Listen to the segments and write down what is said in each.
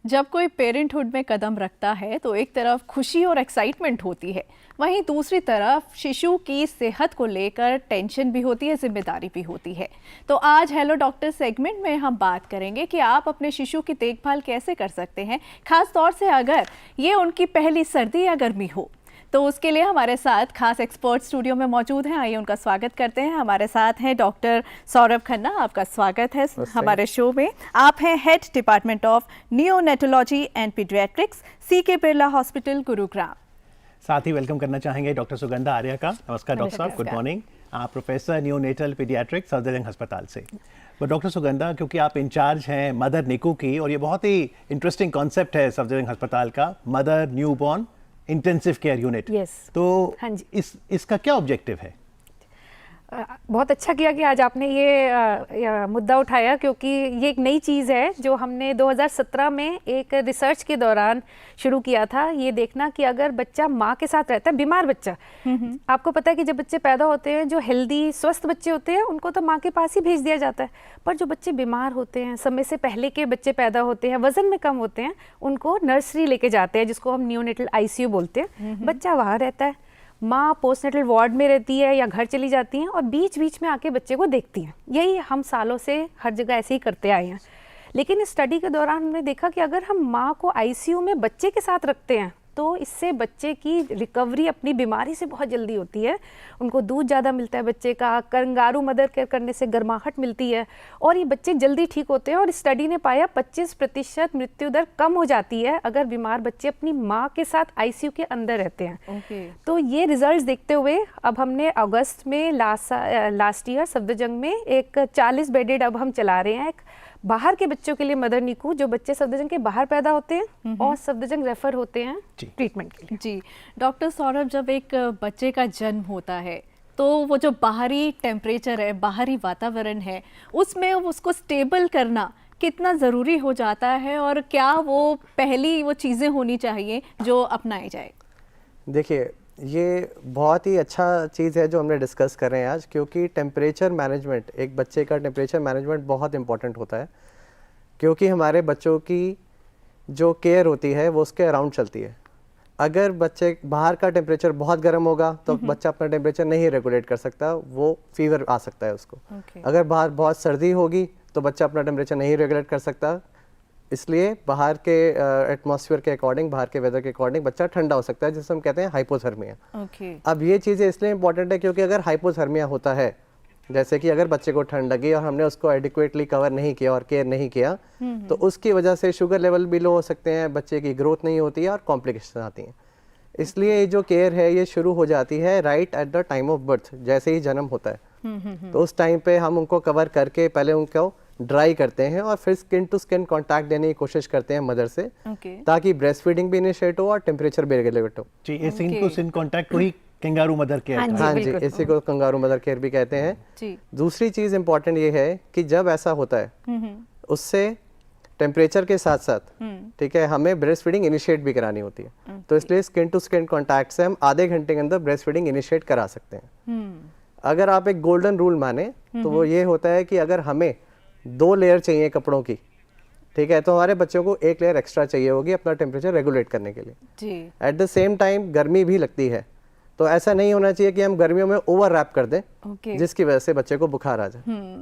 जब कोई पेरेंटहुड में कदम रखता है तो एक तरफ खुशी और एक्साइटमेंट होती है, वहीं दूसरी तरफ शिशु की सेहत को लेकर टेंशन भी होती है, जिम्मेदारी भी होती है। तो आज हेलो डॉक्टर सेगमेंट में हम बात करेंगे कि आप अपने शिशु की देखभाल कैसे कर सकते हैं, खास तौर से अगर ये उनकी पहली सर्दी या गर्मी हो। तो उसके लिए हमारे साथ खास एक्सपर्ट स्टूडियो में मौजूद हैं। आइए उनका स्वागत करते हैं। हमारे साथ हैं डॉक्टर सौरभ खन्ना, आपका स्वागत है हमारे शो में। आप हैं head department of neonatology and paediatrics, CK Birla hospital, Gurugram. साथ ही वेलकम करना चाहेंगे डॉक्टर सुगंधा आर्या का। नमस्कार डॉक्टर साहब, गुड मॉर्निंग। आप प्रोफेसर नियोनेटल पीडियाट्रिक्स सफदरजंग अस्पताल से। तो डॉक्टर सुगंधा, क्योंकि आप इंचार्ज हैं मदर निकू की, और ये बहुत ही इंटरेस्टिंग कॉन्सेप्ट है सफदरजंग अस्पताल का, mother newborn intensive care unit. तो हाँ जी। इसका क्या ऑब्जेक्टिव है? बहुत अच्छा किया कि आज आपने ये मुद्दा उठाया, क्योंकि ये एक नई चीज़ है जो हमने 2017 में एक रिसर्च के दौरान शुरू किया था। ये देखना कि अगर बच्चा माँ के साथ रहता है, बीमार बच्चा, आपको पता है कि जब बच्चे पैदा होते हैं, जो हेल्दी स्वस्थ बच्चे होते हैं उनको तो माँ के पास ही भेज दिया जाता है, पर जो बच्चे बीमार होते हैं, समय से पहले के बच्चे पैदा होते हैं, वजन में कम होते हैं, उनको नर्सरी लेके जाते हैं, जिसको हम नियोनेटल ICU बोलते हैं। बच्चा वहाँ रहता है, माँ पोस्टनेटल वार्ड में रहती है या घर चली जाती हैं और बीच बीच में आके बच्चे को देखती हैं। यही हम सालों से हर जगह ऐसे ही करते आए हैं। लेकिन इस स्टडी के दौरान हमने देखा कि अगर हम माँ को ICU में बच्चे के साथ रखते हैं तो इससे बच्चे की रिकवरी अपनी बीमारी से बहुत जल्दी होती है। उनको दूध ज़्यादा मिलता है बच्चे का, कंगारू मदर केयर करने से गर्माहट मिलती है और ये बच्चे जल्दी ठीक होते हैं। और इस स्टडी ने पाया 25% मृत्यु दर कम हो जाती है अगर बीमार बच्चे अपनी माँ के साथ ICU के अंदर रहते हैं। तो ये रिजल्ट्स देखते हुए अब हमने अगस्त में लास्ट ईयर सफदरजंग में एक 40 बेडेड अब हम चला रहे हैं, एक बाहर के बच्चों के लिए मदर निकू, जो बच्चे सफदरजंग के बाहर पैदा होते हैं और सफदरजंग रेफर होते हैं ट्रीटमेंट के लिए। जी डॉक्टर सौरभ, जब एक बच्चे का जन्म होता है तो वो जो बाहरी टेम्परेचर है, बाहरी वातावरण है, उसमें उसको स्टेबल करना कितना ज़रूरी हो जाता है और क्या वो पहली वो चीज़ें होनी चाहिए जो अपनाई जाए? देखिए, ये बहुत ही अच्छा चीज़ है जो हमने डिस्कस कर रहे हैं आज, क्योंकि टेम्परेचर मैनेजमेंट, एक बच्चे का टेम्परेचर मैनेजमेंट बहुत इंपॉर्टेंट होता है, क्योंकि हमारे बच्चों की जो केयर होती है वो उसके अराउंड चलती है। अगर बच्चे बाहर का टेम्परेचर बहुत गर्म होगा तो बच्चा अपना टेम्परेचर नहीं रेगुलेट कर सकता, वो फीवर आ सकता है उसको। अगर बाहर बहुत सर्दी होगी तो बच्चा अपना टेम्परेचर नहीं रेगुलेट कर सकता, इसलिए बाहर के एटमॉस्फेयर के अकॉर्डिंग, बाहर के वेदर के अकॉर्डिंग बच्चा ठंडा हो सकता है, जिसे हम कहते हैं हाइपोथर्मिया। अब ये चीज़ें इसलिए इंपॉर्टेंट है क्योंकि अगर हाइपोथर्मिया होता है, जैसे कि अगर बच्चे को ठंड लगी और हमने उसको एडिक्वेटली कवर नहीं किया और केयर नहीं किया, तो उसकी वजह से शुगर लेवल भी लो हो सकते हैं, बच्चे की ग्रोथ नहीं होती है और कॉम्प्लिकेशन आती हैं। इसलिए जो केयर है ये शुरू हो जाती है right at the time of birth, जैसे ही जन्म होता है। तो उस टाइम पे हम उनको कवर करके पहले उनको ड्राई करते हैं और फिर स्किन टू स्किन कांटेक्ट देने की कोशिश करते हैं मदर से, ताकि ब्रेस्ट फीडिंग भी इनिशिएट हो और टेम्परेचर भी रेगुलेट हो। जी, ये स्किन टू स्किन कांटेक्ट को ही कंगारू मदर केयर। हाँ जी, इसी को कंगारू मदर केयर भी कहते हैं। दूसरी चीज इंपॉर्टेंट ये है कि जब ऐसा होता है उससे टेम्परेचर के साथ साथ, ठीक है, हमें ब्रेस्ट फीडिंग इनिशिएट भी करानी होती है। तो इसलिए स्किन टू स्किन कांटेक्ट से हम आधे घंटे के अंदर ब्रेस्ट फीडिंग इनिशिएट करा सकते हैं। अगर आप एक गोल्डन रूल माने तो वो ये होता है कि अगर हमें 2 लेयर चाहिए कपड़ों की, ठीक है, तो हमारे बच्चों को 1 लेयर एक्स्ट्रा चाहिए होगी अपना टेम्परेचर रेगुलेट करने के लिए। एट द सेम टाइम गर्मी भी लगती है, तो ऐसा नहीं होना चाहिए कि हम गर्मियों में ओवर रैप कर दें, जिसकी वजह से बच्चे को बुखार आ जाए।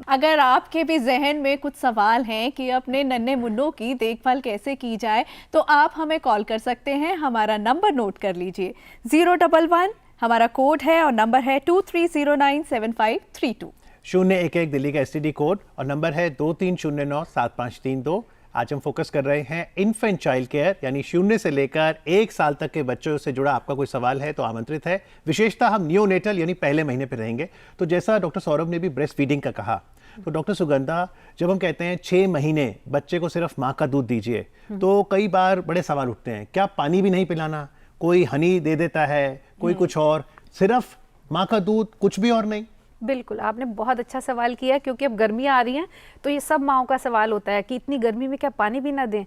अगर आपके भी जहन में कुछ सवाल हैं कि अपने नन्हे मुन्नों की देखभाल कैसे की जाए, तो आप हमें कॉल कर सकते हैं। हमारा नंबर नोट कर लीजिए, 011 हमारा कोड है और नंबर है 23097532। 011 दिल्ली का STD कोड और नंबर है 23097532। आज हम फोकस कर रहे हैं इन्फेंट चाइल्ड केयर, यानी 0 से लेकर 1 साल तक के बच्चों से जुड़ा आपका कोई सवाल है तो आमंत्रित है। विशेषता हम नियोनेटल यानी पहले महीने पे रहेंगे। तो जैसा डॉक्टर सौरभ ने भी ब्रेस्ट फीडिंग का कहा, तो डॉक्टर सुगंधा, जब हम कहते हैं 6 महीने बच्चे को सिर्फ माँ का दूध दीजिए, तो कई बार बड़े सवाल उठते हैं, क्या पानी भी नहीं पिलाना? कोई हनी दे देता है, कोई कुछ और, सिर्फ माँ का दूध, कुछ भी और नहीं? बिल्कुल, आपने बहुत अच्छा सवाल किया, क्योंकि अब गर्मियाँ आ रही हैं तो ये सब माँओं का सवाल होता है कि इतनी गर्मी में क्या पानी भी ना दें।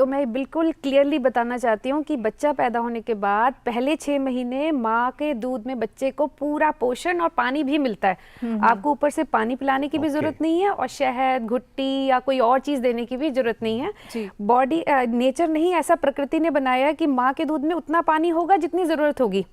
तो मैं बिल्कुल क्लियरली बताना चाहती हूँ कि बच्चा पैदा होने के बाद पहले 6 महीने माँ के दूध में बच्चे को पूरा पोषण और पानी भी मिलता है। आपको ऊपर से पानी पिलाने की भी जरूरत नहीं है और शहद, घुट्टी या कोई और चीज देने की भी जरूरत नहीं है। बॉडी नेचर नहीं, ऐसा प्रकृति ने बनाया है कि माँ के दूध में उतना पानी होगा जितनी जरूरत होगी,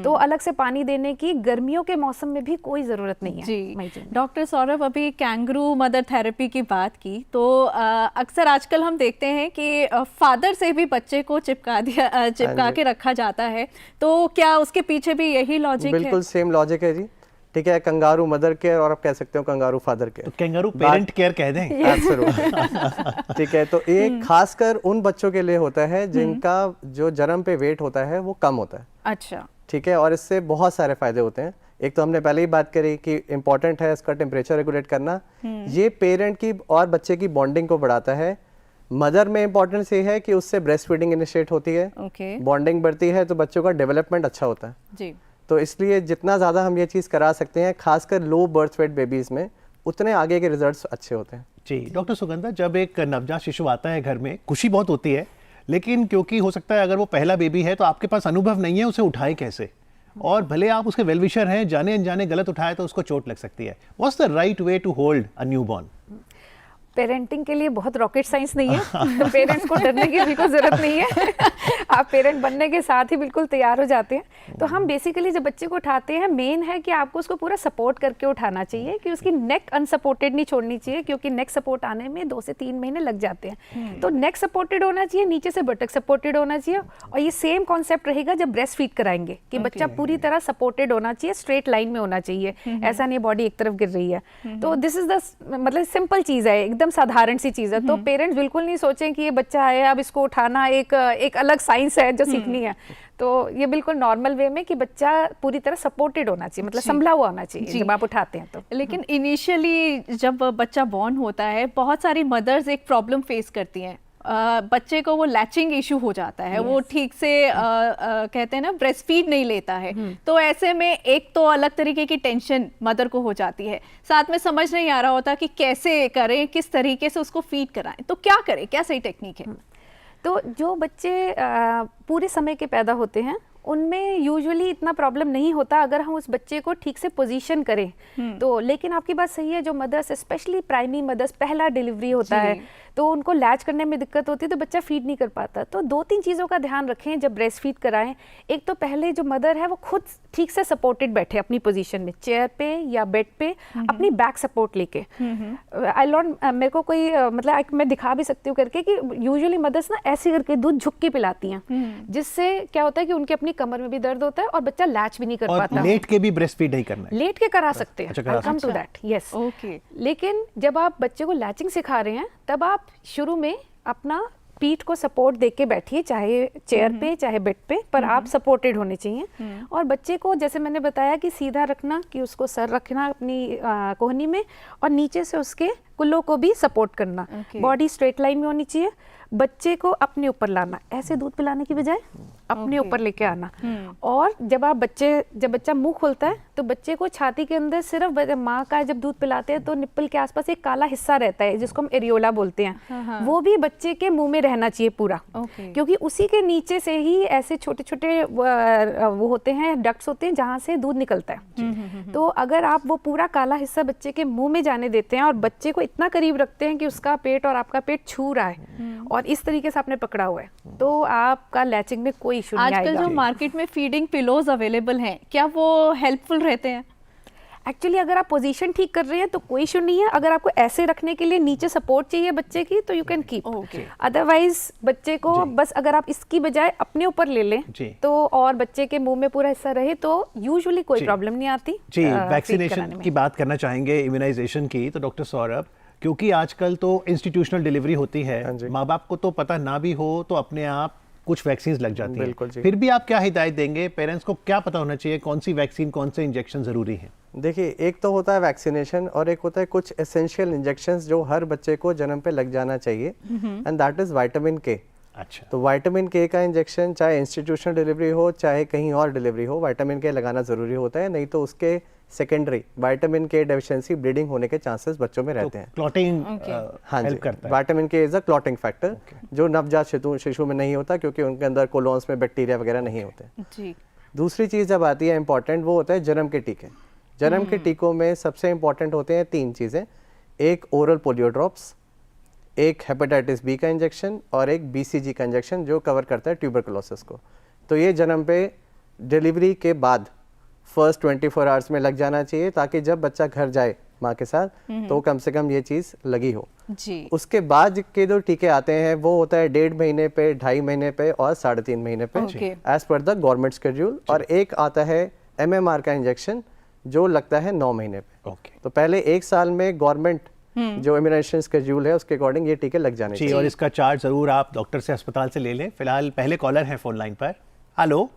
तो अलग से पानी देने की गर्मियों के मौसम में भी कोई जरूरत नहीं है। जी डॉक्टर सौरभ, अभी कैंगरू मदर थेरेपी की बात की, तो अक्सर आजकल हम देखते हैं कि फादर से भी बच्चे को चिपका के रखा जाता है, तो क्या उसके पीछे भी यही लॉजिक है? बिल्कुल सेम लॉजिक है जी। ठीक है, कंगारू मदर केयर और आप कह सकते हो कंगारू फादर केयर, तो कैंगरू पेरेंट केयर कह दें। ठीक है, तो एक खासकर उन बच्चों के लिए होता है जिनका जो जन्म पे वेट होता है वो कम होता है। अच्छा, ठीक है, और इससे बहुत सारे फायदे होते हैं। एक तो हमने पहले ही बात करी कि इम्पोर्टेंट है इसका टेम्परेचर रेगुलेट करना, ये पेरेंट की और बच्चे की बॉन्डिंग को बढ़ाता है। मदर में इम्पोर्टेंस ये है कि उससे ब्रेस्ट फीडिंग इनिशिएट होती है, बॉन्डिंग बढ़ती है, तो बच्चों का डेवलपमेंट अच्छा होता है जी। तो इसलिए जितना ज़्यादा हम ये चीज़ करा सकते हैं, खासकर लो बर्थ वेट बेबीज़ में, उतने आगे के रिजल्ट्स अच्छे होते हैं। जी डॉक्टर सुगंधा, जब एक नवजात शिशु आता है घर में, खुशी बहुत होती है, लेकिन क्योंकि हो सकता है अगर वो पहला बेबी है तो आपके पास अनुभव नहीं है उसे उठाए कैसे, और भले आप उसके वेल विशर हैं, जाने अनजाने गलत उठाए तो उसको चोट लग सकती है। What's the right way to hold a newborn? Parenting के लिए बहुत रॉकेट साइंस नहीं है। पेरेंट्स को डरने की बिल्कुल जरूरत नहीं है। आप पेरेंट बनने के साथ ही बिल्कुल तैयार हो जाते हैं। तो हम बेसिकली जब बच्चे को उठाते हैं, मेन है कि आपको उसको पूरा सपोर्ट करके उठाना चाहिए, कि उसकी नेक अनसपोर्टेड नहीं छोड़नी चाहिए, क्योंकि नेक सपोर्ट आने में 2 से 3 महीने लग जाते हैं। तो नेक सपोर्टेड होना चाहिए, नीचे से बटक सपोर्टेड होना चाहिए, और ये सेम कॉन्सेप्ट रहेगा जब ब्रेस्ट फीड कराएंगे, कि बच्चा पूरी तरह सपोर्टेड होना चाहिए, स्ट्रेट लाइन में होना चाहिए, ऐसा नहीं बॉडी एक तरफ गिर रही है। तो दिस इज द मतलब सिंपल चीज है, एकदम साधारण सी चीज है। तो पेरेंट्स बिल्कुल नहीं सोचें कि ये बच्चा है, अब इसको उठाना एक अलग साइंस है जो सीखनी है। तो ये बिल्कुल नॉर्मल वे में कि बच्चा पूरी तरह सपोर्टेड होना चाहिए, मतलब संभला हुआ होना चाहिए जब आप उठाते हैं तो। लेकिन इनिशियली जब बच्चा बॉर्न होता है, बहुत सारी मदर्स एक प्रॉब्लम फेस करती हैं, बच्चे को वो लैचिंग इशू हो जाता है, वो ठीक से कहते हैं ना ब्रेस्ट फीड नहीं लेता है। तो ऐसे में एक तो अलग तरीके की टेंशन मदर को हो जाती है, साथ में समझ नहीं आ रहा होता कि कैसे करें, किस तरीके से उसको फीड कराएं। तो क्या करें, क्या सही टेक्निक है? तो जो बच्चे पूरे समय के पैदा होते हैं उनमें यूजुअली इतना प्रॉब्लम नहीं होता अगर हम उस बच्चे को ठीक से पोजीशन करें तो। लेकिन आपकी बात सही है, जो मदर्स स्पेशली प्राइमरी मदर्स पहला डिलीवरी होता है तो उनको लैच करने में दिक्कत होती है, तो बच्चा फीड नहीं कर पाता। तो 2-3 चीज़ों का ध्यान रखें जब ब्रेस्ट फीड कराएं। एक तो पहले जो मदर है वो खुद ठीक से सपोर्टेड बैठे अपनी पोजीशन में, चेयर पे या बेड पे, अपनी बैक सपोर्ट लेके। आई लॉन्ट मेरे को कोई मतलब मैं दिखा भी सकती हूँ करके कि यूजुअली मदर्स ना ऐसे करके दूध झुक के पिलाती हैं, जिससे क्या होता है कि उनकी अपनी कमर में भी दर्द होता है और बच्चा लैच भी नहीं कर पाता। लेट के भी ब्रेस्ट फीड नहीं करना है? लेट के करा सकते हैं, आई कम टू दैट, यस। लेकिन जब आप बच्चे को लैचिंग सिखा रहे हैं तब आप शुरू में अपना पीठ को सपोर्ट देके बैठिए, चाहे चेयर पे चाहे बेड पे, पर आप सपोर्टेड होने चाहिए। और बच्चे को जैसे मैंने बताया कि सीधा रखना, कि उसको सर रखना अपनी कोहनी में, और नीचे से उसके कुल्लों को भी सपोर्ट करना। बॉडी स्ट्रेट लाइन में होनी चाहिए। बच्चे को अपने ऊपर लाना, ऐसे दूध पिलाने की बजाय अपने ऊपर लेके आना। और जब बच्चा मुंह खोलता है तो बच्चे को छाती के अंदर सिर्फ माँ का जब दूध पिलाते हैं तो निप्पल के आसपास एक काला हिस्सा रहता है जिसको हम एरियोला बोलते हैं, वो भी बच्चे के मुंह में रहना चाहिए पूरा, क्योंकि उसी के नीचे से ही ऐसे छोटे छोटे वो होते हैं, डक्ट्स होते हैं जहाँ से दूध निकलता है। तो अगर आप वो पूरा काला हिस्सा बच्चे के मुंह में जाने देते हैं और बच्चे को इतना करीब रखते हैं कि उसका पेट और आपका पेट छू रहा है और इस तरीके से आपने पकड़ा हुआ है, तो आपका लैचिंग में कोई इशू नहीं आएगा। आजकल जो मार्केट में फीडिंग पिलोज अवेलेबल हैं, क्या वो हेल्पफुल रहते हैं? एक्चुअली अगर आप पोजीशन ठीक कर रहे हैं तो कोई इशू नहीं है। अगर आपको ऐसे रखने के लिए नीचे सपोर्ट चाहिए बच्चे की तो यू कैन कीप। अदरवाइज बच्चे को बस अगर आप इसकी बजाय अपने ऊपर ले लें तो और बच्चे के मुंह में पूरा हिस्सा रहे तो यूजुअली कोई प्रॉब्लम नहीं आती। जी, वैक्सीनेशन की बात करना चाहेंगे, इम्यूनाइजेशन की, तो डॉक्टर सौरभ, क्योंकि आजकल तो इंस्टीट्यूशनल डिलीवरी होती है, माँ बाप को तो पता ना भी हो तो अपने आप कुछ वैक्सीन लग जाती हैं, फिर भी आप क्या हिदायत देंगे? पेरेंट्स को क्या पता होना चाहिए कौन सी वैक्सीन, कौन से इंजेक्शन जरूरी है? देखिए, एक तो होता है वैक्सीनेशन और एक होता है कुछ एसेंशियल इंजेक्शंस जो हर बच्चे को जन्म पे लग जाना चाहिए, एंड दैट इज विटामिन के। अच्छा। तो विटामिन के का इंजेक्शन चाहे इंस्टीट्यूशनल डिलीवरी हो चाहे कहीं और डिलीवरी हो, विटामिन के लगाना ज़रूरी होता है, नहीं तो उसके सेकेंडरी विटामिन के डेफिशिएंसी ब्लीडिंग होने के चांसेस बच्चों में रहते हैं। क्लॉटिंग हाँ जी, हेल्प करता है। विटामिन के इज अ क्लॉटिंग फैक्टर जो नवजात शिशु में नहीं होता क्योंकि उनके अंदर कोलोन्स में बैक्टीरिया वगैरह नहीं होते। जी। दूसरी चीज़ जब आती है इंपॉर्टेंट, वो होता है जन्म के टीके। जन्म के टीकों में सबसे इंपॉर्टेंट होते हैं 3 चीज़ें, एक ओरल पोलियो ड्रॉप्स, एक हेपेटाइटिस बी का इंजेक्शन और एक BCG का इंजेक्शन जो कवर करता है ट्यूबरकुलोसिस को। तो ये जन्म पे डिलीवरी के बाद फर्स्ट 24 आवर्स में लग जाना चाहिए ताकि जब बच्चा घर जाए माँ के साथ तो कम से कम ये चीज़ लगी हो। जी। उसके बाद के जो टीके आते हैं वो होता है 1.5 महीने पे, 2.5 महीने पे और 3.5 महीने पे as per the government schedule, और एक आता है MMR का इंजेक्शन जो लगता है 9 महीने पे। तो पहले 1 साल में गवर्नमेंट जो इम्यूनाइजेशन शेड्यूल है उसके अकॉर्डिंग ये टीके लग जाने चाहिए। और इसका चार्ज जरूर आप डॉक्टर से, अस्पताल से ले लें। फिलहाल पहले कॉलर हैं फोन लाइन पर। हेलो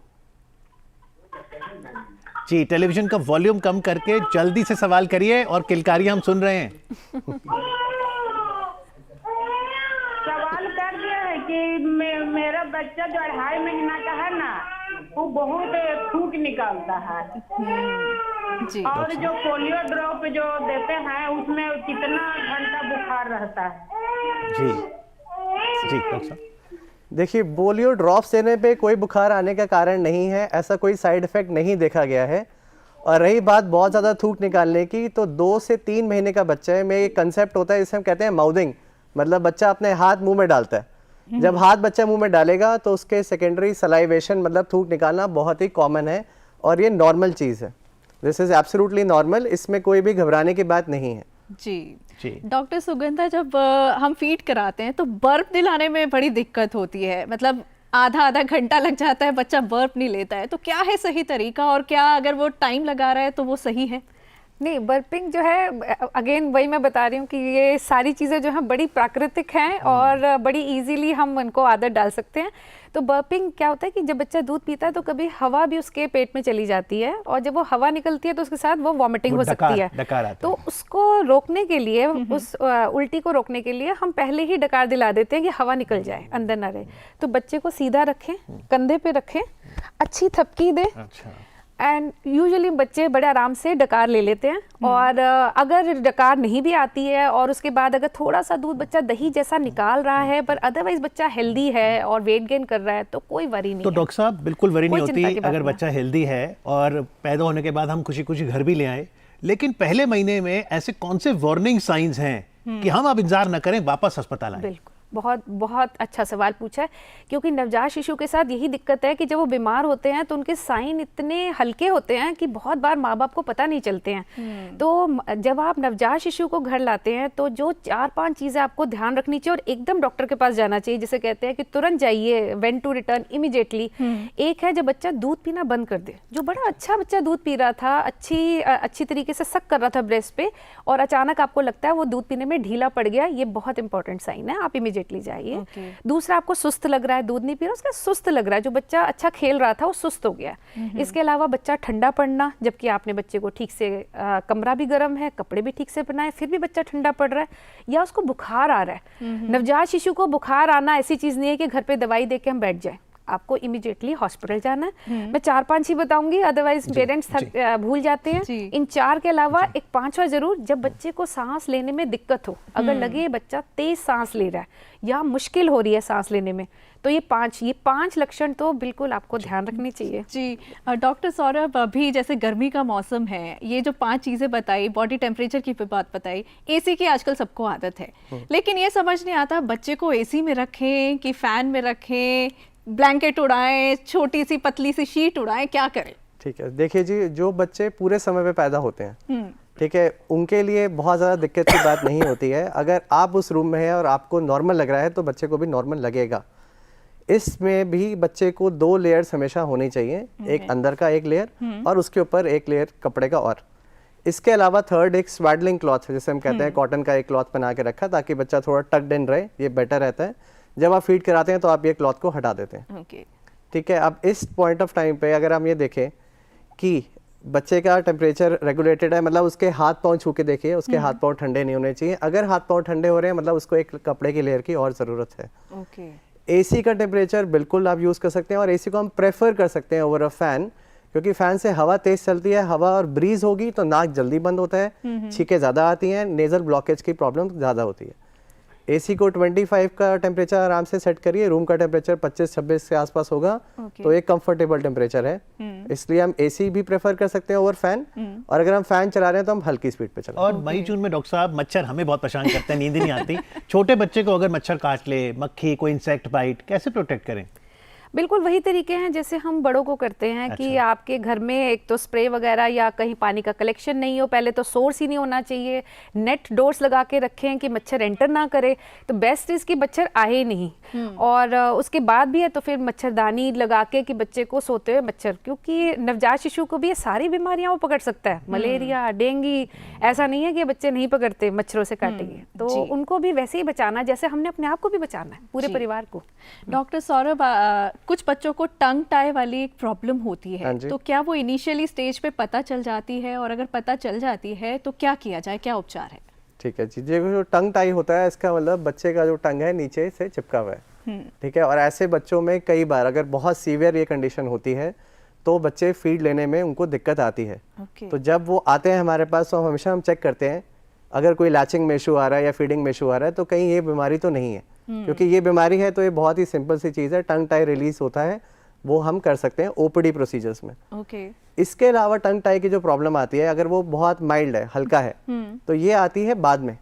जी, टेलीविजन का वॉल्यूम कम करके जल्दी से सवाल करिए और किलकारियां हम सुन रहे हैं। सवाल कर दिया है कि मेरा बच्चा जो 2.5 महीना का है ना, वो बहुत थूक निकालता है। जी। और जो पोलियो ड्रॉप जो देते हैं उसमें कितना घंटा बुखार रहता है? जी जी डॉक्टर साहब। देखिए, पोलियो ड्रॉप्स देने पे कोई बुखार आने का कारण नहीं है, ऐसा कोई साइड इफेक्ट नहीं देखा गया है। और रही बात बहुत ज़्यादा थूक निकालने की, तो 2 से 3 महीने का बच्चा है में एक कंसेप्ट होता है जिसे हम कहते हैं माउथिंग, मतलब बच्चा अपने हाथ मुंह में डालता है। जब हाथ बच्चा मुंह में डालेगा तो उसके सेकेंडरी सलाइवेशन मतलब थूक निकालना बहुत ही कॉमन है और ये नॉर्मल चीज़ है। दिस इज़ एब्सोल्युटली नॉर्मल, इसमें कोई भी घबराने की बात नहीं है। जी। जी। डॉक्टर सुगंधा, जब हम फीड कराते हैं तो बर्प दिलाने में बड़ी दिक्कत होती है, मतलब आधा घंटा लग जाता है, बच्चा बर्प नहीं लेता है, तो क्या है सही तरीका, और क्या अगर वो टाइम लगा रहा है तो वो सही है? नहीं, बर्पिंग जो है, अगेन वही मैं बता रही हूँ कि ये सारी चीज़ें जो हैं बड़ी प्राकृतिक हैं और बड़ी इजीली हम उनको आदत डाल सकते हैं। तो बर्पिंग क्या होता है कि जब बच्चा दूध पीता है तो कभी हवा भी उसके पेट में चली जाती है, और जब वो हवा निकलती है तो उसके साथ वो वॉमिटिंग हो सकती है। डकार आता तो उसको रोकने के लिए, उस उल्टी को रोकने के लिए हम पहले ही डकार दिला देते हैं कि हवा निकल जाए, अंदर ना रहे। तो बच्चे को सीधा रखें, कंधे पे रखें, अच्छी थपकी दें। अच्छा। एंड यूजुअली बच्चे बड़े आराम से डकार ले लेते हैं। और अगर डकार नहीं भी आती है और उसके बाद अगर थोड़ा सा दूध बच्चा दही जैसा निकाल रहा है पर अदरवाइज बच्चा हेल्दी है और वेट गेन कर रहा है तो कोई वरी नहीं तो है। डॉक्टर साहब, बिल्कुल वरी नहीं कोई चिंता होती की बात अगर नहीं है। बच्चा हेल्दी है और पैदा होने के बाद हम खुशी खुशी घर भी ले आए, लेकिन पहले महीने में ऐसे कौन से वार्निंग साइंस हैं कि हम अब इंतजार न करें, वापस अस्पताल आए? बिल्कुल, बहुत बहुत अच्छा सवाल पूछा है, क्योंकि नवजात शिशु के साथ यही दिक्कत है कि जब वो बीमार होते हैं तो उनके साइन इतने हल्के होते हैं कि बहुत बार माँ बाप को पता नहीं चलते हैं। तो जब आप नवजात शिशु को घर लाते हैं तो जो 4-5 चीज़ें आपको ध्यान रखनी चाहिए और एकदम डॉक्टर के पास जाना चाहिए, जिसे कहते हैं कि तुरंत जाइए, वेन टू रिटर्न इमीडिएटली। एक है जब बच्चा दूध पीना बंद कर दे, जो बड़ा अच्छा बच्चा दूध पी रहा था, अच्छी तरीके से सक कर रहा था ब्रेस्ट पे, और अचानक आपको लगता है वो दूध पीने में ढीला पड़ गया, ये बहुत इंपॉर्टेंट साइन है, आप इमीडिएटली जाइए। दूसरा, आपको सुस्त लग रहा है, दूध नहीं पी रहा, उसका सुस्त लग रहा है, जो बच्चा अच्छा खेल रहा था वो सुस्त हो गया। इसके अलावा बच्चा ठंडा पड़ना, जबकि आपने बच्चे को ठीक से कमरा भी गर्म है, कपड़े भी ठीक से पहनाए, फिर भी बच्चा ठंडा पड़ रहा है, या उसको बुखार आ रहा है। नवजात शिशु को बुखार आना ऐसी चीज नहीं है कि घर पे दवाई दे के हम बैठ जाए, आपको इमीडिएटली हॉस्पिटल जाना है। मैं 4-5 ही बताऊंगी, अदरवाइज पेरेंट्स भूल जाते हैं। इन 4 के अलावा एक 5वां जरूर, जब बच्चे को सांस लेने में दिक्कत हो, अगर लगे बच्चा तेज सांस ले रहा है या मुश्किल हो रही है सांस लेने में, तो ये 5 लक्षण तो बिल्कुल आपको ध्यान रखनी चाहिए। जी। डॉक्टर सौरभ, अभी जैसे गर्मी का मौसम है, ये जो 5 चीज़ें बताई, बॉडी टेम्परेचर की भी बात बताई, एसी की आजकल सबको आदत है, लेकिन ये समझ नहीं आता बच्चे को एसी में रखें कि फैन में रखें, ब्लैंकेट उड़ाएं, छोटी सी पतली सी शीट उड़ाएं, क्या करें? ठीक है, देखिए जी, जो बच्चे पूरे समय पे पैदा होते हैं, ठीक है, उनके लिए बहुत ज़्यादा दिक्कत की बात नहीं होती है। अगर आप उस रूम में हैं और आपको नॉर्मल लग रहा है तो बच्चे को भी नॉर्मल लगेगा। इसमें भी बच्चे को 2 लेयर्स हमेशा होनी चाहिए, एक अंदर का एक लेयर और उसके ऊपर एक लेयर कपड़े का। और इसके अलावा थर्ड एक स्वेडलिंग क्लॉथ, जैसे हम कहते हैं, कॉटन का एक क्लॉथ बना के रखा ताकि बच्चा थोड़ा टक्ड इन रहे, ये बेटर रहता है। जब आप फीड कराते हैं तो आप ये क्लॉथ को हटा देते हैं। ठीक है, अब इस पॉइंट ऑफ टाइम पे अगर हम ये देखें कि बच्चे का टेम्परेचर रेगुलेटेड है, मतलब उसके हाथ पांव छू के देखिए, उसके हाथ पांव ठंडे नहीं होने चाहिए। अगर हाथ पांव ठंडे हो रहे हैं मतलब उसको एक कपड़े की लेयर की और ज़रूरत है। एसी का टेम्परेचर बिल्कुल आप यूज़ कर सकते हैं, और एसी को हम प्रेफर कर सकते हैं ओवर अ फैन, क्योंकि फैन से हवा तेज चलती है, हवा और ब्रीज होगी तो नाक जल्दी बंद होता है, छींकें ज़्यादा आती हैं, नेजल ब्लॉकेज की प्रॉब्लम ज़्यादा होती है। एसी को 25 का टेम्परेचर आराम से सेट करिए, रूम का टेम्परेचर 25-26 के आसपास होगा, तो एक कंफर्टेबल टेम्परेचर है, इसलिए हम एसी भी प्रेफर कर सकते हैं ओवर फैन, और अगर हम फैन चला रहे हैं तो हम हल्की स्पीड पे चलाएं। और मई जून में डॉक्टर साहब मच्छर हमें बहुत परेशान करते हैं, नींद ही नहीं आती। छोटे बच्चे को अगर मच्छर काट ले, मक्खी, कोई इंसेक्ट बाइट, कैसे प्रोटेक्ट करें? बिल्कुल वही तरीके हैं जैसे हम बड़ों को करते हैं कि आपके घर में एक तो स्प्रे वगैरह या कहीं पानी का कलेक्शन नहीं हो, पहले तो सोर्स ही नहीं होना चाहिए, नेट डोर्स लगा के रखें कि मच्छर एंटर ना करे, तो बेस्ट इज़ कि मच्छर आए ही नहीं। और उसके बाद भी है तो फिर मच्छरदानी लगा के कि बच्चे को सोते हुए मच्छर, क्योंकि नवजात शिशु को भी ये सारी बीमारियां वो पकड़ सकता है, मलेरिया, डेंगू, ऐसा नहीं है कि बच्चे नहीं पकड़ते, मच्छरों से काटेंगे, तो उनको भी वैसे ही बचाना जैसे हमने अपने आप को भी बचाना है, पूरे परिवार को। डॉक्टर सौरभ, कुछ बच्चों को टंग टाई वाली एक प्रॉब्लम होती है, तो क्या वो इनिशियली स्टेज पे पता चल जाती है, और अगर पता चल जाती है तो क्या किया जाए, क्या उपचार है? ठीक है जी, जो टंग टाई होता है इसका मतलब बच्चे का जो टंग है नीचे से चिपका हुआ है, ठीक है, और ऐसे बच्चों में कई बार अगर बहुत सीवियर ये कंडीशन होती है तो बच्चे फीड लेने में उनको दिक्कत आती है। तो जब वो आते हैं हमारे पास तो हमेशा हम चेक करते हैं, अगर कोई लैचिंग में इशू आ रहा है या फीडिंग में इशू आ रहा है तो कहीं ये बीमारी तो नहीं है, क्योंकि ये बीमारी है तो ये बहुत ही सिंपल सी चीज़ है, टंग टाई रिलीज होता है, वो हम कर सकते हैं ओपीडी प्रोसीजर्स में। इसके अलावा टंग टाई की जो प्रॉब्लम आती है अगर वो बहुत माइल्ड है, हल्का है, तो ये आती है बाद में,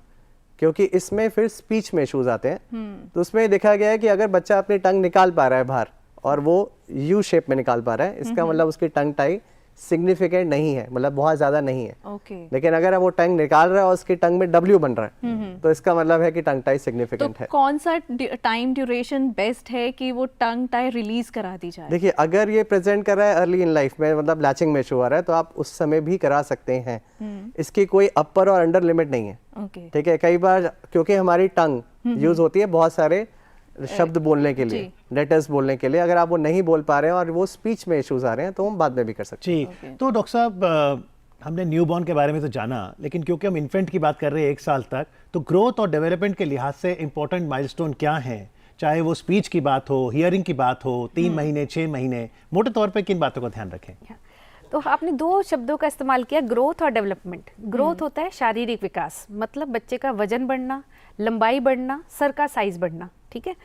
क्योंकि इसमें फिर स्पीच में इश्यूज आते हैं। तो उसमें देखा गया है कि अगर बच्चा अपनी टंग निकाल पा रहा है बाहर और वो यू शेप में निकाल पा रहा है, इसका मतलब उसकी टंग टाई सिग्निफिकेंट नहीं है, मतलब बहुत ज्यादा नहीं है। लेकिन अगर वो टंग निकाल रहा है और उसकी टंग में डब्ल्यू बन रहा है तो इसका मतलब है कि टंग टाई सिग्निफिकेंट तो है। कौन सा टाइम ड्यूरेशन बेस्ट है कि वो टंग टाई रिलीज करा दी जाए? देखिए, अगर ये प्रेजेंट कर रहा है अर्ली इन लाइफ में, मतलब लैचिंग में इशू आ रहा है, तो आप उस समय भी करा सकते हैं, इसकी कोई अपर और अंडर लिमिट नहीं है। ठीक है, कई बार क्योंकि हमारी टंग यूज होती है बहुत सारे शब्द बोलने के लिए, लेटर्स बोलने के लिए, अगर आप वो नहीं बोल पा रहे हैं और वो स्पीच में इश्यूज आ रहे हैं तो हम बाद में भी कर सकते हैं। जी, तो डॉक्टर साहब हमने न्यूबॉर्न के बारे में तो जाना, लेकिन क्योंकि हम इन्फेंट की बात कर रहे हैं 1 साल तक, तो ग्रोथ और डेवलपमेंट के लिहाज से इंपॉर्टेंट माइलस्टोन क्या हैं? चाहे वो स्पीच की बात हो, हियरिंग की बात हो, 3 महीने 6 महीने, मोटे तौर पे किन बातों का ध्यान रखें? तो आपने 2 शब्दों का इस्तेमाल किया, ग्रोथ और डेवलपमेंट। ग्रोथ होता है शारीरिक विकास, मतलब बच्चे का वजन बढ़ना, लंबाई बढ़ना, सर का साइज बढ़ना, ठीक है।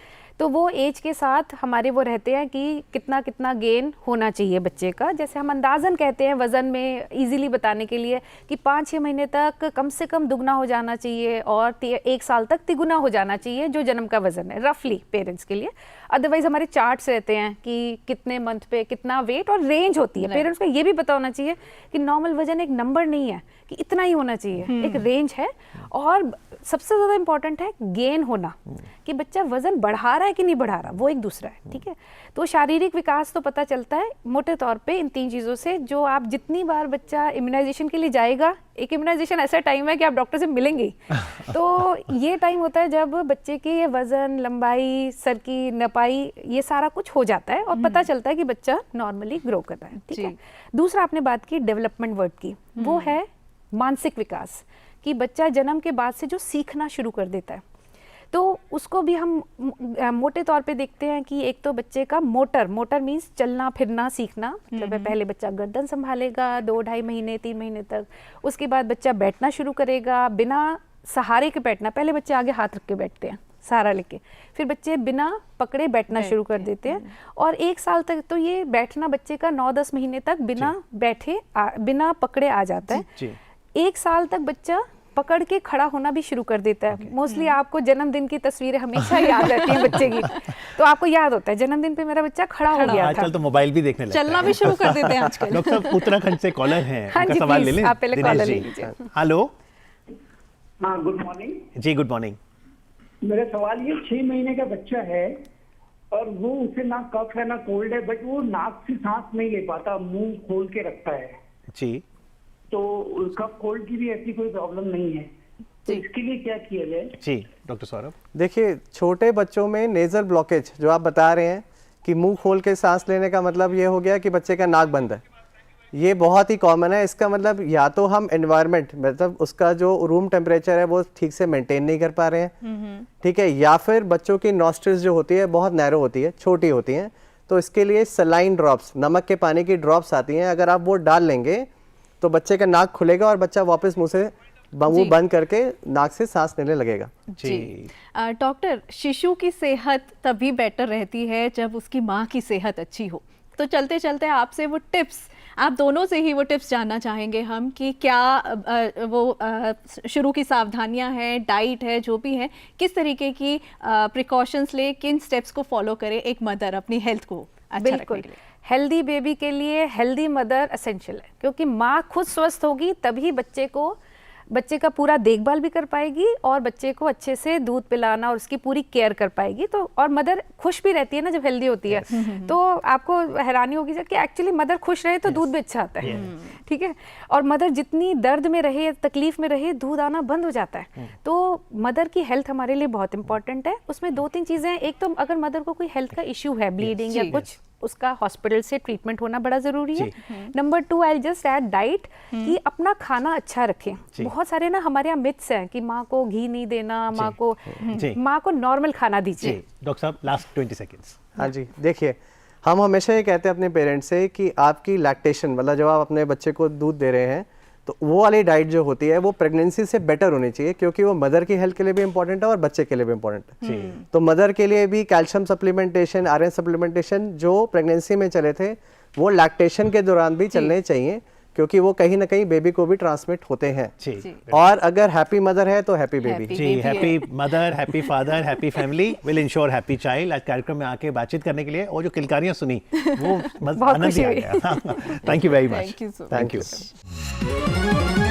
तो वो एज के साथ हमारे वो रहते हैं कि कितना कितना गेन होना चाहिए बच्चे का, जैसे हम अंदाजन कहते हैं वज़न में इजीली बताने के लिए कि 5-6 महीने तक कम से कम दुगना हो जाना चाहिए और 1 साल तक तिगुना हो जाना चाहिए जो जन्म का वज़न है, रफली पेरेंट्स के लिए। अदरवाइज हमारे चार्ट्स रहते हैं कि कितने मंथ पे कितना वेट, और रेंज होती है, पेरेंट्स को ये भी पता होना चाहिए कि नॉर्मल वजन एक नंबर नहीं है कि इतना ही होना चाहिए, एक रेंज है। और सबसे ज़्यादा इंपॉर्टेंट है गेन होना, कि बच्चा वजन बढ़ा रहा है कि नहीं बढ़ा रहा, वो एक दूसरा है, ठीक है। तो शारीरिक विकास तो पता चलता है मोटे तौर पे इन 3 चीज़ों से, जो आप जितनी बार बच्चा इम्यूनाइजेशन के लिए जाएगा, एक इम्यूनाइजेशन ऐसा टाइम है कि आप डॉक्टर से मिलेंगे तो ये टाइम होता है जब बच्चे की ये वजन, लंबाई, सर की नपाई, ये सारा कुछ हो जाता है और पता चलता है कि बच्चा नॉर्मली ग्रो कर रहा है, ठीक है। दूसरा आपने बात की डेवलपमेंट वर्ड की, वो है मानसिक विकास, कि बच्चा जन्म के बाद से जो सीखना शुरू कर देता है, तो उसको भी हम मोटे तौर पे देखते हैं कि एक तो बच्चे का मोटर मीन्स चलना फिरना सीखना, मतलब पहले बच्चा गर्दन संभालेगा 2-2.5 महीने 3 महीने तक, उसके बाद बच्चा बैठना शुरू करेगा, बिना सहारे के बैठना, पहले बच्चे आगे हाथ रख के बैठते हैं सहारा लेके, फिर बच्चे बिना पकड़े बैठना शुरू कर देते हैं, और 1 साल तक तो ये बैठना बच्चे का 9-10 महीने तक बिना बैठे बिना पकड़े आ जाता है। 1 साल तक बच्चा पकड़ के खड़ा होना भी शुरू कर देता है। मोस्टली आपको जन्मदिन की तस्वीरें हमेशा याद रहती हैं बच्चे की, तो आपको याद होता है जन्मदिन पे मेरा बच्चा खड़ा हो गया था। आजकल तो मोबाइल भी देखने लगता है, चलना भी शुरू कर देते हैं आजकल। डॉक्टर साहब उत्तराखंड से कॉलर हैं, हाँ उनका जी, सवाल ले प्लीज, लें। आप पहले दिनेश कॉलर जी। ले लीजिए। हेलो हाँ, गुड मॉर्निंग जी, गुड मॉर्निंग। मेरा सवाल ये 6 महीने का बच्चा है और वो उसे ना कफ है ना कोल्ड है, बट वो नाक से सांस नहीं ले पाता, मुंह खोल के रखता है। जी, तो कफ कोल्ड की भी ऐसी कोई प्रॉब्लम नहीं है, तो इसके लिए क्या किया जाए? जी डॉक्टर सौरभ। देखिए, छोटे बच्चों में नेजल ब्लॉकेज जो आप बता रहे हैं कि मुंह खोल के सांस लेने का मतलब ये हो गया कि बच्चे का नाक बंद है, ये बहुत ही कॉमन है। इसका मतलब या तो हम एनवायरनमेंट मतलब उसका जो रूम टेम्परेचर है वो ठीक से मेंटेन नहीं कर पा रहे हैं, ठीक है, या फिर बच्चों की नॉस्ट्रिल्स जो होती है बहुत नैरो होती है, छोटी होती हैं, तो इसके लिए सलाइन ड्रॉप्स, नमक के पानी की ड्रॉप्स आती हैं, अगर आप वो डाल लेंगे तो बच्चे का नाक खुलेगा और बच्चा वापस मुंह से मुंह बंद करके नाक से सांस लेने लगेगा। जी डॉक्टर, शिशु की सेहत तभी बेटर रहती है जब उसकी माँ की सेहत अच्छी हो। तो चलते चलते आपसे वो टिप्स, आप दोनों से ही वो टिप्स जानना चाहेंगे हम कि क्या शुरू की सावधानियां हैं, डाइट है, जो भी है, किस तरीके की प्रिकॉशंस ले, किन स्टेप्स को फॉलो करे एक मदर अपनी हेल्थ को अच्छा रखने बिल्कुल, के लिए। हेल्दी बेबी के लिए हेल्दी मदर एसेंशियल है, क्योंकि माँ खुद स्वस्थ होगी तभी बच्चे का पूरा देखभाल भी कर पाएगी और बच्चे को अच्छे से दूध पिलाना और उसकी पूरी केयर कर पाएगी। तो और मदर खुश भी रहती है ना जब हेल्दी होती है। तो आपको हैरानी होगी कि एक्चुअली मदर खुश रहे तो दूध भी अच्छा आता है, ठीक है, और मदर जितनी दर्द में रहे, तकलीफ में रहे, दूध आना बंद हो जाता है। तो मदर की हेल्थ हमारे लिए बहुत इंपॉर्टेंट है। उसमें 2-3 चीजें हैं। एक तो अगर मदर को कोई हेल्थ का इश्यू है, ब्लीडिंग या कुछ, उसका हॉस्पिटल से ट्रीटमेंट होना बड़ा जरूरी है। Number 2 I just add diet, कि अपना खाना अच्छा रखें। बहुत सारे ना हमारे यहाँ मिथ्स हैं कि माँ को घी नहीं देना, माँ को नॉर्मल खाना दीजिए। डॉक्टर साहब लास्ट 20 सेकेंड्स। हाँ जी, देखिए हम हमेशा ये कहते हैं अपने पेरेंट्स से कि आपकी लैक्टेशन मतलब जब आप अपने बच्चे को दूध दे रहे हैं तो वो वाली डाइट जो होती है वो प्रेगनेंसी से बेटर होनी चाहिए, क्योंकि वो मदर की हेल्थ के लिए भी इंपॉर्टेंट है और बच्चे के लिए भी इंपॉर्टेंट है। तो मदर के लिए भी कैल्शियम सप्लीमेंटेशन, आयरन सप्लीमेंटेशन जो प्रेगनेंसी में चले थे वो लैक्टेशन के दौरान भी चलने चाहिए, क्योंकि वो कहीं ना कहीं बेबी को भी ट्रांसमिट होते हैं। और अगर हैप्पी मदर है तो हैप्पी बेबी। जी, happy mother, happy father, happy family will ensure happy child. आज कार्यक्रम में आके बातचीत करने के लिए और जो किलकारियां सुनी वो आनंद ही आ गया। Thank you very much. Thank you so much. Thank you.